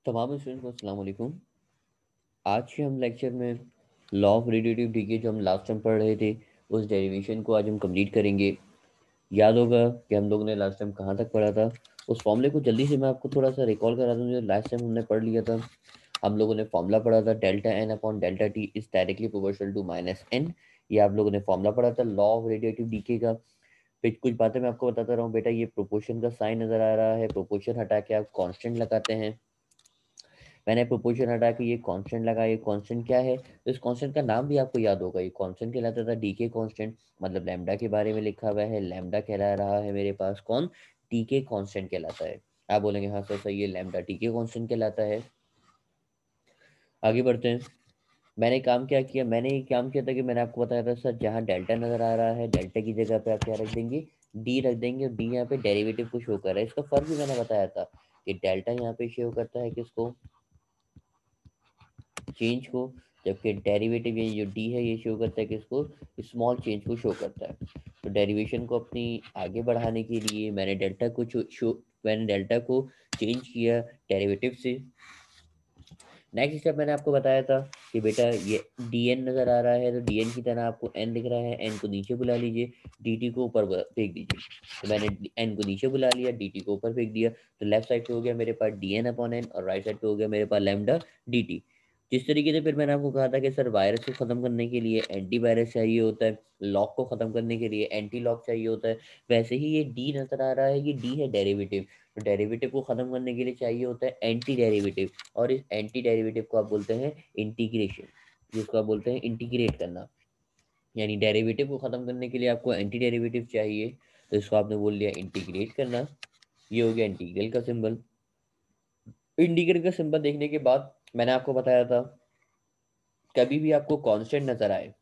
तमाम स्टूडेंट्स को अस्सलाम वालेकुम। आज के हम लेक्चर में लॉ ऑफ रेडिएटिव डीके जो हम लास्ट टाइम पढ़ रहे थे उस डेरिवेशन को आज हम कंप्लीट करेंगे। याद होगा कि हम लोगों ने लास्ट टाइम कहाँ तक पढ़ा था। उस फॉर्मूले को जल्दी से मैं आपको थोड़ा सा रिकॉल करा दूँ जो लास्ट टाइम हमने पढ़ लिया था। हम लोगों ने फॉर्मूला पढ़ा था delta N upon delta T is directly proportional to minus N. ये आप लोगों ने फॉर्मूला पढ़ा था लॉ ऑफ रेडिएटिव डीके का। फिर कुछ बातें मैं आपको बताता रहा हूँ बेटा। ये प्रोपोर्शन का साइन नजर आ रहा है, प्रोपोर्शन हटा के आप कांस्टेंट लगाते हैं। मैंने प्रोपोर्शन हटा के ये कांस्टेंट लगा। ये कांस्टेंट क्या है तो इस कांस्टेंट का नाम भी आपको याद होगा। ये कांस्टेंट कहलाता था डीके कांस्टेंट, मतलब लैम्डा के बारे में लिखा हुआ है। लैम्डा कहला रहा है मेरे पास कौन, टीके कांस्टेंट कहलाता है। आप बोलेंगे हाँ सर सही है, लैम्डा टीके कांस्टेंट कहलाता है। आगे बढ़ते हैं। मैंने काम क्या किया, मैंने ये काम किया था कि मैंने आपको बताया था सर जहाँ डेल्टा नजर आ रहा है डेल्टा की जगह पे आप क्या रख देंगे, डी रख देंगे। और डी यहाँ पे डेरिवेटिव को शो कर रहा है। इसका फर्क भी मैंने बताया था कि डेल्टा यहाँ पे शो करता है किसको, चेंज को, जबकि डेरिवेटिव ये जो डी है ये शो करता है किसको, स्मॉल चेंज को शो करता है। तो डेरिवेशन को अपनी आगे बढ़ाने के लिए मैंने डेल्टा को चेंज किया डेरिवेटिव से। नेक्स्ट स्टेप मैंने आपको बताया था कि बेटा ये डी एन नजर आ रहा है तो डी एन की तरह आपको एन दिख रहा है, एन को नीचे बुला लीजिए, डी टी को ऊपर फेंक दीजिए। तो मैंने एन को नीचे बुला लिया, डी टी को ऊपर फेंक दिया। तो लेफ्ट साइड पे हो गया मेरे पास डी एन अपॉन एन और राइट साइड पे हो गया मेरे पास लैम्डा डी टी। जिस तरीके से फिर मैंने आपको कहा था कि सर वायरस को खत्म करने के लिए एंटी वायरस चाहिए होता है, लॉक को खत्म करने के लिए एंटी लॉक चाहिए होता है, वैसे ही ये डी नजर आ रहा है, ये डी है डेरिवेटिव। तो डेरिवेटिव को खत्म करने के लिए चाहिए होता है एंटी डेरिवेटिव, और इस एंटी डेरिवेटिव को आप बोलते हैं इंटीग्रेशन, जिसको आप बोलते हैं इंटीग्रेट करना। यानी डेरिवेटिव को खत्म करने के लिए आपको एंटी डेरिवेटिव चाहिए, तो इसको आपने बोल लिया इंटीग्रेट करना। ये हो गया इंटीग्रल का सिंबल। इंटीग्रल का सिंबल देखने के बाद मैंने आपको बताया था कभी भी आपको कांस्टेंट नजर आए,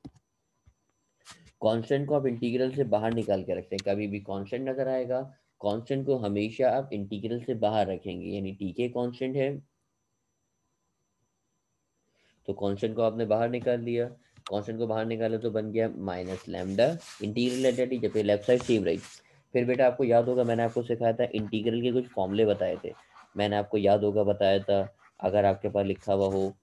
कांस्टेंट को आप इंटीग्रल से बाहर निकाल के रखते हैं। कभी भी कांस्टेंट नजर आएगा, कांस्टेंट को हमेशा आप इंटीग्रल से बाहर रखेंगे। यानी टी के कांस्टेंट है तो कांस्टेंट को आपने बाहर निकाल लिया। कांस्टेंट को बाहर निकाला तो बन गया माइनस लैम्डा इंटीग्रल आइडेंटिटी, जब लेफ्ट साइड सेम रही। फिर बेटा आपको याद होगा मैंने आपको सिखाया था इंटीग्रल के कुछ फॉर्मूले बताए थे। मैंने आपको याद होगा बताया था, अगर आपके पास लिखा हुआ हो,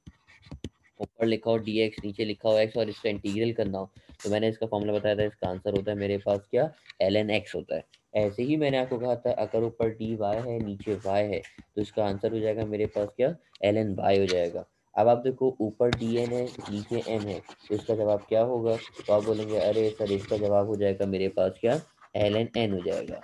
ऊपर लिखा हो डी एक्स, नीचे लिखा हो एक्स और इसका इंटीग्रल करना हो, तो मैंने इसका फॉर्मूला बताया था। इसका आंसर होता है मेरे पास क्या, एल एन एक्स होता है। ऐसे ही मैंने आपको कहा था अगर ऊपर डी वाई है नीचे वाई है तो इसका आंसर हो जाएगा मेरे पास क्या, एल एन वाई हो जाएगा। अब आप देखो ऊपर डी एन है नीचे एन है तो इसका जवाब क्या होगा, तो आप बोलेंगे अरे सर इसका जवाब हो जाएगा मेरे पास क्या, एल एन एन हो जाएगा।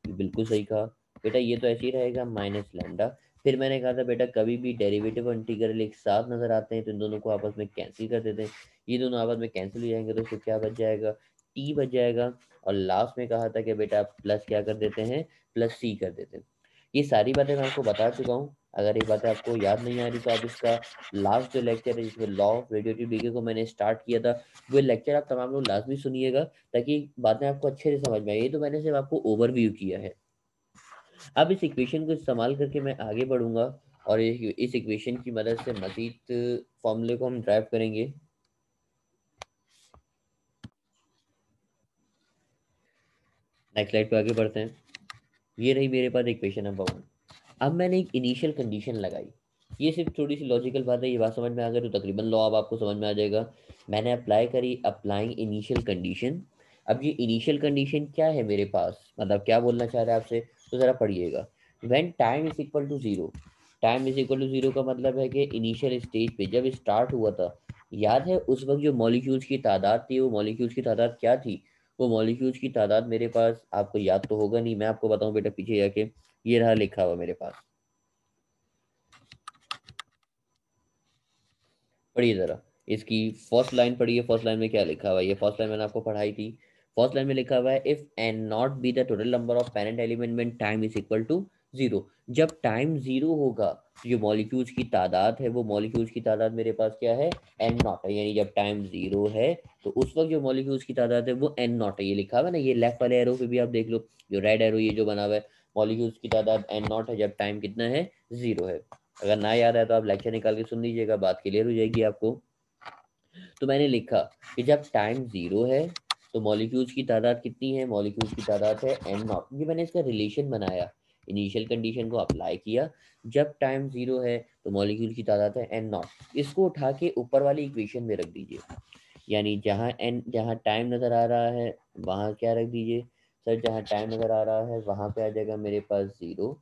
बिल्कुल सही कहा बेटा, ये तो ऐसे ही रहेगा माइनस लैम्डा। फिर मैंने कहा था बेटा कभी भी डेरिवेटिव और इंटीग्रल एक साथ नजर आते हैं तो इन दोनों को आपस में कैंसिल कर देते हैं। ये दोनों आपस में कैंसिल हो जाएंगे तो फिर क्या बच जाएगा, टी बच जाएगा। और लास्ट में कहा था कि बेटा आप प्लस क्या कर देते हैं, प्लस सी कर देते हैं। ये सारी बातें मैं आपको बता चुका हूँ। अगर ये बातें आपको याद नहीं आ रही तो आप इसका लास्ट जो लेक्चर है जिसमें लॉ ऑफ रेडिएटिव डीके को मैंने स्टार्ट किया था, वो लेक्चर आप तमाम लोग लाजमी सुनिएगा ताकि बातें आपको अच्छे से समझ में आए। ये तो मैंने सिर्फ आपको ओवरव्यू किया है। अब इस इक्वेशन को इस्तेमाल करके मैं आगे बढ़ूंगा और इस इक्वेशन की मदद से मजीद फॉर्मूले को हम ड्राइव करेंगे। नेक्स्ट स्लाइड पे आगे बढ़ते हैं। ये रही मेरे पास इक्वेशन नंबर 1। अब मैंने एक इनिशियल कंडीशन लगाई। ये सिर्फ थोड़ी सी लॉजिकल बात है, ये बात समझ में आ गई तो तकरीबन लॉ अब आपको समझ में आ जाएगा। मैंने अप्लाई करी अप्लाइंग इनिशियल कंडीशन। अब ये इनिशियल कंडीशन क्या है मेरे पास, मतलब क्या बोलना चाह रहा है आपसे, तो जरा पढ़िएगा। When time is equal to zero, time is equal to zero का मतलब है कि इनिशियल स्टेज पे जब स्टार्ट हुआ था, याद है उस वक्त जो मॉलिक्यूल्स की तादाद थी, वो मॉलिक्यूल्स की तादाद क्या थी, वो मॉलिक्यूल्स की तादाद मेरे पास आपको याद तो होगा नहीं, मैं आपको बताऊं बेटा पीछे जाके, ये रहा लिखा हुआ मेरे पास। पढ़िए जरा इसकी फर्स्ट लाइन पढ़िए। फर्स्ट लाइन में क्या लिखा हुआ है, ये फर्स्ट लाइन मैंने आपको पढ़ाई थी। फर्स्ट लाइन में लिखा हुआ है if N not be the total number of parent element when time is equal to zero. जब टाइम जीरो होगा तो जो मॉलिक्यूल्स की तादाद है, वो मॉलिक्यूल्स की तादाद मेरे पास क्या है, एन नॉट है। यानी जब टाइम जीरो है तो उस वक्त जो मॉलिक्यूल्स की तादाद है वो एन नॉट है। ये लिखा हुआ है ना, ये लेफ्ट वाले एरो पे भी आप देख लो, जो रेड एरो ये जो बना हुआ है, मॉलिक्यूल्स की तादाद एन नॉट है जब टाइम कितना है, जीरो है। अगर ना याद है तो आप लेक्चर निकाल के सुन लीजिएगा, बात क्लियर हो जाएगी आपको। तो मैंने लिखा कि जब टाइम जीरो है तो मॉलिक्यूल्स की तादाद कितनी है, मॉलिक्यूल्स की तादाद है एन नॉट। ये मैंने इसका रिलेशन बनाया इनिशियल कंडीशन को अप्लाई किया, जब टाइम 0 है तो मॉलिक्यूल की तादाद है n नॉट। इसको उठा के ऊपर वाली इक्वेशन में रख दीजिए, यानी जहाँ टाइम नज़र आ रहा है वहाँ क्या रख दीजिए सर, जहाँ टाइम नज़र आ रहा है वहाँ पे आ जाएगा मेरे पास 0,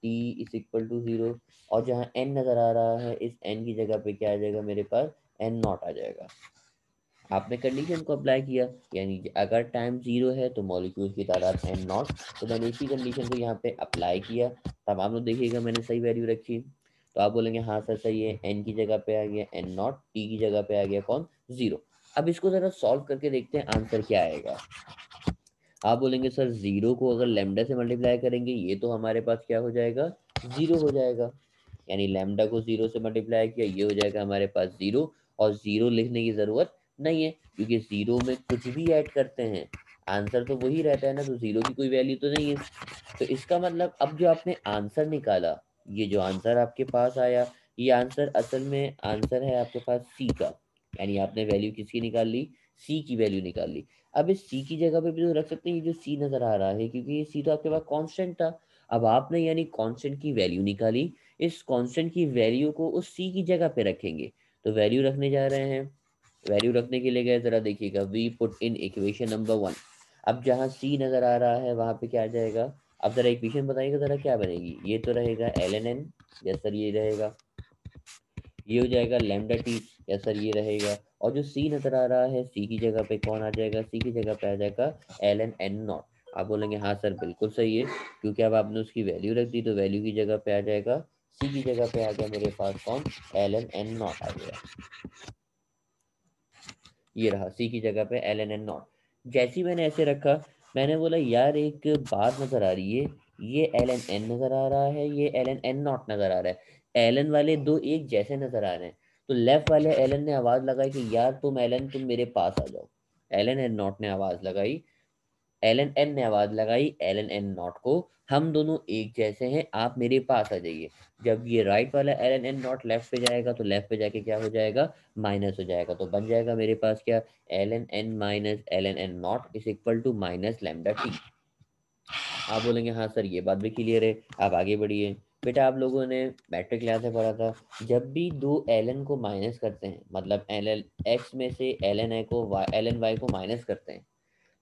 t इज इक्वल टू 0, और जहाँ n नज़र आ रहा है इस n की जगह पे क्या आ जाएगा मेरे पास n नॉट आ जाएगा। आपने कंडीशन को अप्लाई किया, यानी अगर टाइम 0 है तो मॉलिक्यूल की तादाद n नॉट, तो मैंने इसी कंडीशन को यहाँ पे अप्लाई किया, तब आप लोग देखिएगा मैंने सही वैल्यू रखी, तो आप बोलेंगे हाँ सर सही है, n की जगह पे आ गया n नॉट, t की जगह पे आ गया कौन 0। अब इसको ज़रा सॉल्व करके देखते हैं आंसर क्या आएगा। आप बोलेंगे सर 0 को अगर लैम्डा से मल्टीप्लाई करेंगे ये तो हमारे पास क्या हो जाएगा 0 हो जाएगा, यानी लैम्डा को 0 से मल्टीप्लाई किया ये हो जाएगा हमारे पास 0, और 0 लिखने की ज़रूरत नहीं है क्योंकि 0 में कुछ भी ऐड करते हैं आंसर तो वही रहता है ना, तो 0 की कोई वैल्यू तो नहीं है। तो इसका मतलब अब जो आपने आंसर निकाला, ये जो आंसर आपके पास आया, ये आंसर असल में आंसर है आपके पास सी का, यानी आपने वैल्यू किसकी निकाल ली, सी की वैल्यू निकाल ली। अब इस सी की जगह पे भी तो रख सकते हैं ये जो सी नज़र आ रहा है, क्योंकि ये सी तो आपके पास कांस्टेंट था। अब आपने यानी कांस्टेंट की वैल्यू निकाली, इस कांस्टेंट की वैल्यू को उस सी की जगह पे रखेंगे, तो वैल्यू रखने जा रहे हैं, वैल्यू रखने के लिए गए, ज़रा देखिएगा we put in equation number 1। अब जहाँ सी नज़र आ रहा है वहाँ पे क्या आ जाएगा, अब ज़रा इक्वेशन बताइएगा ज़रा क्या बनेगी, ये तो रहेगा L N N, yes sir ये रहेगा, ये हो जाएगा लैम्डा टी, यस सर ये रहेगा, और जो सी नज़र आ रहा है सी की जगह पे कौन आ जाएगा, सी की जगह पे आ जाएगा एल एन एन नॉट। आप बोलेंगे हाँ सर बिल्कुल सही है, क्योंकि अब आपने उसकी वैल्यू रख दी तो वैल्यू की जगह पे आ जाएगा, सी की जगह पे आ गया मेरे पास कौन एल एन एन नॉट आ गया, ये रहा सी की जगह पे एल एन एन नॉट। जैसे ही मैंने ऐसे रखा, मैंने बोला यार एक बात नज़र आ रही है, ये एल एन एन नज़र आ रहा है, ये एल एन एन नॉट नज़र आ रहा है, एल एन वाले दो एक जैसे नज़र आ रहे हैं, तो लेफ्ट वाले एल एन ने आवाज़ लगाई कि यार तुम एल एन तुम मेरे पास आ जाओ, एल एन एन नॉट ने आवाज़ लगाई, एल एन एन ने आवाज़ लगाई एल एन एन नॉट को, हम दोनों एक जैसे हैं आप मेरे पास आ जाइए। जब ये राइट वाला L N N not left पे जाएगा तो लेफ्ट पे जाके क्या हो जाएगा माइनस हो जाएगा, तो बन जाएगा मेरे पास क्या L N N minus L N N not is equal to minus lambda T. आप बोलेंगे हाँ सर ये बात भी क्लियर है, आप आगे बढ़िए। बेटा आप लोगों ने मैट्रिक क्लास में पढ़ा था, जब भी दो एल एन को माइनस करते हैं, मतलब एल एल एक्स में से एल एन आई को एल एन वाई को माइनस करते हैं,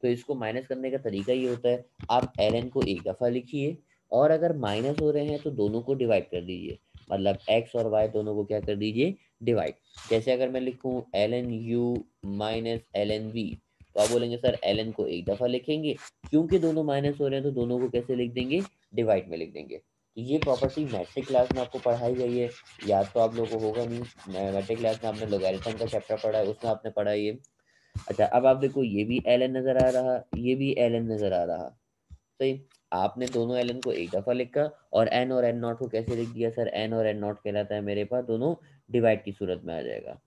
तो इसको माइनस करने का तरीका ये होता है, आप एल एन को एक दफ़ा लिखिए, और अगर माइनस हो रहे हैं तो दोनों को डिवाइड कर दीजिए, मतलब एक्स और वाई दोनों को क्या कर दीजिए डिवाइड। जैसे अगर मैं लिखूँ L N U minus L N V, तो आप बोलेंगे सर एल एन को एक दफ़ा लिखेंगे, क्योंकि दोनों माइनस हो रहे हैं तो दोनों को कैसे लिख देंगे डिवाइड में लिख देंगे। तो ये प्रॉपर्टी मैट्रिक क्लास में आपको पढ़ाई गई है, याद तो आप लोगों को होगा नहीं, मैट्रिक क्लास में आपने लोगैरिथम का चैप्टर पढ़ा है उसमें आपने पढ़ा ये। अच्छा अब आप देखो ये भी एल एन नज़र आ रहा, ये भी एल एन नज़र आ रहा, सही। आपने दोनों एल एन को एक दफ़ा लिखा और एन और एन नॉट को कैसे लिख दिया सर, एन और एन नॉट कहलाता है मेरे पास दोनों डिवाइड की सूरत में आ जाएगा।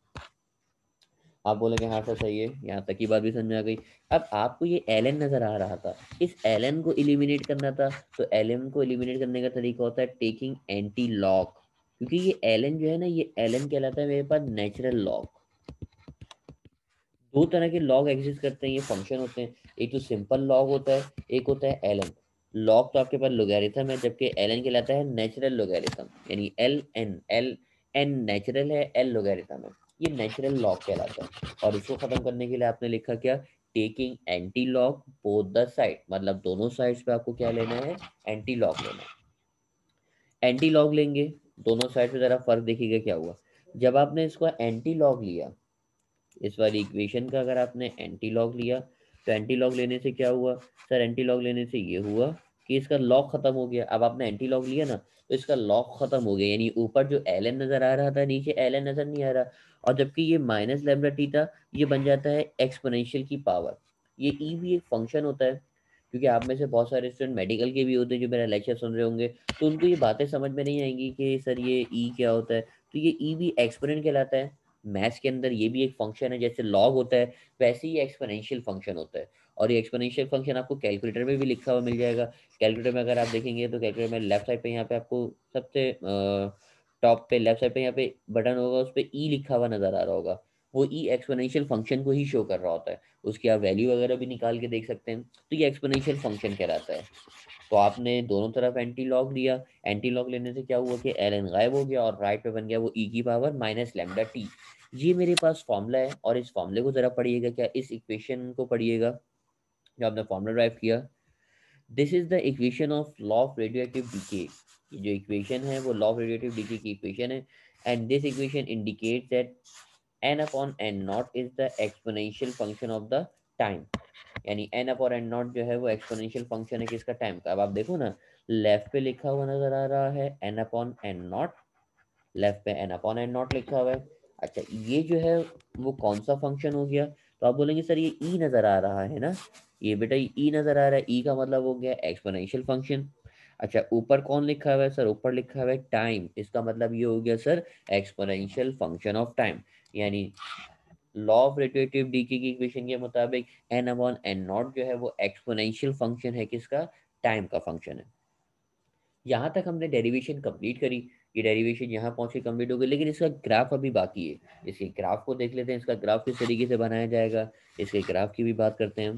आप बोलेंगे हाँ सर सही है, यहाँ तक की बात भी समझ में आ गई। अब आपको ये एल एन नज़र आ रहा था, इस एल एन को एलिमिनेट करना था, तो एल एन को एलिमिनेट करने का तरीका होता है टेकिंग एंटी लॉग, क्योंकि ये एल एन जो है ना, ये एल एन कहलाता है मेरे पास नेचुरल लॉग। दो तरह के लॉग एग्जिस्ट करते हैं, ये फंक्शन होते हैं, एक तो सिंपल लॉग होता है, एक होता है एल एन। लॉग तो आपके पास लोगैरिथम है, जबकि एल एन कहलाता है नेचुरल लोगैरिथम, यानी एल एन नेचुरल है, एल लोगैरिथम है, ये नेचुरल लॉग कहलाता है। और इसको खत्म करने के लिए आपने लिखा क्या, taking anti log both the side, मतलब दोनों साइड्स पे आपको क्या लेना है एंटी लॉग लेना है। एंटी लॉग लेंगे दोनों साइड पे, जरा फर्क देखिएगा क्या हुआ, जब आपने इसको एंटी लॉग लिया, इस वाली इक्वेशन का अगर आपने एंटी लॉग लिया, तो एंटी लॉग लेने से क्या हुआ सर, एंटी लॉग लेने से ये हुआ कि इसका लॉग खत्म हो गया। अब आपने एंटी लॉग लिया ना, तो इसका लॉग खत्म हो गया, यानी ऊपर जो एल एन नजर आ रहा था नीचे एल एन नजर नहीं आ रहा, और जबकि ये माइनस लैम्डा टी था, ये बन जाता है एक्सपोनेंशियल की पावर। ये ई भी एक फंक्शन होता है, क्योंकि आप में से बहुत सारे स्टूडेंट मेडिकल के भी होते हैं जो मेरा लेक्चर सुन रहे होंगे, तो उनको ये बातें समझ में नहीं आएंगी कि सर ये ई क्या होता है, तो ये ई भी एक्सपोनेंट कहलाता है। मैथ्स के अंदर ये भी एक फंक्शन है, जैसे लॉग होता है वैसे ही एक्सपोनेंशियल फंक्शन होता है, और ये एक्सपोनेंशियल फंक्शन आपको कैलकुलेटर में भी लिखा हुआ मिल जाएगा। कैलकुलेटर में अगर आप देखेंगे तो कैलकुलेटर में लेफ्ट साइड पे यहाँ पे आपको सबसे टॉप पे लेफ्ट साइड पे यहाँ पे बटन होगा, उस पर ई लिखा हुआ नजर आ रहा होगा, वो ई एक्सपोनेंशियल फंक्शन को ही शो कर रहा होता है, उसकी आप वैल्यू वगैरह भी निकाल के देख सकते हैं, तो ये एक्सपोनेंशियल फंक्शन कहलाता है। तो आपने दोनों तरफ एंटी लॉग लिया, एंटी लॉग लेने से क्या हुआ कि ln गायब हो गया और राइट पे बन गया वो e की पावर माइनस लैम्डा टी। ये मेरे पास फॉर्मूला है, और इस फॉर्मूले को जरा पढ़िएगा, क्या इस इक्वेशन को पढ़िएगा जो आपने फॉर्मूला ड्राइव किया। This is the equation of law of radioactive decay. ये जो इक्वेशन है वो लॉ ऑफ रेडियोएक्टिव डीके की इक्वेशन है, and this equation indicates that n upon n not is the exponential function of the time. यानी n upon n not जो है वो एक्सपोनेंशियल फंक्शन है किसका, टाइम का। अब आप देखो ना, लेफ्ट पे लिखा हुआ नजर आ रहा है n upon n not, left पे n अपॉन n नॉट लिखा हुआ है। अच्छा, ये जो है वो कौन सा फंक्शन हो गया, तो आप बोलेंगे सर ये e नजर आ रहा है ना, ये बेटा ये e नजर आ रहा है, e का मतलब हो गया एक्सपोनेंशियल फंक्शन। अच्छा, ऊपर कौन लिखा हुआ है सर, ऊपर लिखा हुआ है टाइम, इसका मतलब ये हो गया sir exponential function of time. यानी लॉ ऑफ रेडिएटिव डीके की इक्वेशन के मुताबिक n अपॉन n नॉट जो है वो एक्सपोनेंशियल फंक्शन है किसका, टाइम का फंक्शन है। यहाँ तक हमने डेरिवेशन कंप्लीट करी, ये डेरिवेशन यहाँ पहुँच के कंप्लीट हो गई, लेकिन इसका ग्राफ अभी बाकी है। इसके ग्राफ को देख लेते हैं, इसका ग्राफ किस तरीके से बनाया जाएगा, इसके ग्राफ की भी बात करते हैं हम।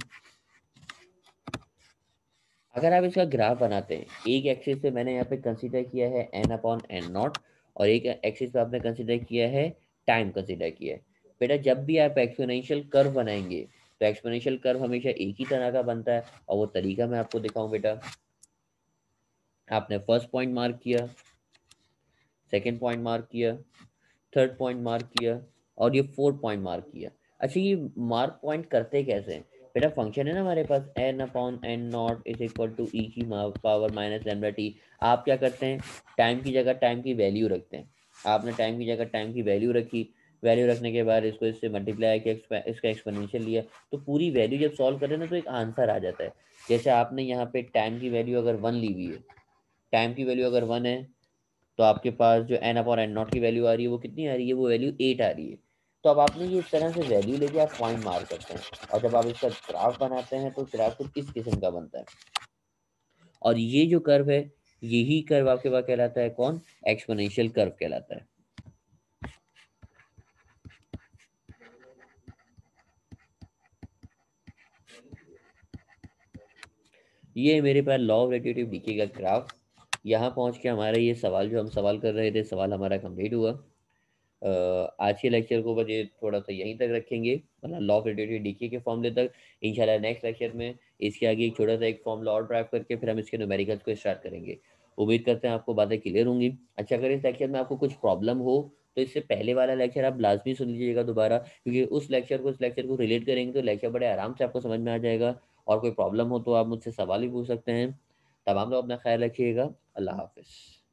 अगर आप इसका ग्राफ बनाते हैं, एक एक्सिस पे मैंने यहाँ पे कंसीडर किया है n अपॉन n नॉट, और एक एक्सिस पे आपने कंसीडर किया है टाइम कंसीडर किया है। बेटा जब भी आप एक्सपोनेंशियल कर्व बनाएंगे तो एक्सपोनेंशियल कर्व हमेशा एक ही तरह का बनता है, और वो तरीका मैं आपको दिखाऊं। बेटा आपने फर्स्ट पॉइंट मार्क किया, सेकेंड पॉइंट मार्क किया, थर्ड पॉइंट मार्क किया, और ये फोर्थ पॉइंट मार्क किया। अच्छा, ये मार्क पॉइंट करते कैसे हैं, बेटा फंक्शन है ना हमारे पास n upon n not is equal to e की पावर माइनस लैम्डा टी। आप क्या करते हैं, टाइम की जगह टाइम की वैल्यू रखते हैं। आपने टाइम की जगह टाइम की वैल्यू रखी, वैल्यू रखने के बाद इसको इससे मल्टीप्लाई किया, इसका एक्सपोनेंशियल लिया, तो पूरी वैल्यू जब सॉल्व करें ना तो एक आंसर आ जाता है। जैसे आपने यहाँ पे टाइम की वैल्यू अगर 1 ली हुई है, टाइम की वैल्यू अगर 1 है, तो आपके पास जो n अपॉन n नॉट की वैल्यू आ रही है वो कितनी आ रही है, वो वैल्यू 8 आ रही है। तो अब आपने ये इस तरह से वैल्यू लेके आप पॉइंट मार सकते हैं, और जब आप इसका ग्राफ बनाते हैं तो ग्राफ कुछ इस किस्म का बनता है। और ये जो कर्व है, यही कर्व आपके पास कहलाता है कौन, एक्सपोनेंशियल कर्व कहलाता है। ये मेरे पास लॉ ऑफ रेडिएटिव डीके का ग्राफ। यहाँ पहुँच के हमारा ये सवाल जो हम सवाल कर रहे थे, सवाल हमारा कंप्लीट हुआ। आज के लेक्चर को बजे थोड़ा सा यहीं तक रखेंगे, मतलब लॉ ऑफ रेडिएटिव डीके के फॉर्मूले तक। इंशाल्लाह नेक्स्ट लेक्चर में इसके आगे एक छोटा सा एक फॉर्मूला और ड्राइव करके फिर हम इसके न्यूमेरिकल्स को स्टार्ट करेंगे। उम्मीद करते हैं आपको बातें क्लियर होंगी। अच्छा, अगर इस लेक्चर में आपको कुछ प्रॉब्लम हो तो इससे पहले वाला लेक्चर आप लाजमी सुन लीजिएगा दोबारा, क्योंकि उस लेक्चर को इस लेक्चर को रिलेट करेंगे तो लेक्चर बड़े आराम से आपको समझ में आ जाएगा। और कोई प्रॉब्लम हो तो आप मुझसे सवाल भी पूछ सकते हैं। तमाम लोग अपना ख्याल रखिएगा। अल्लाह हाफिज़।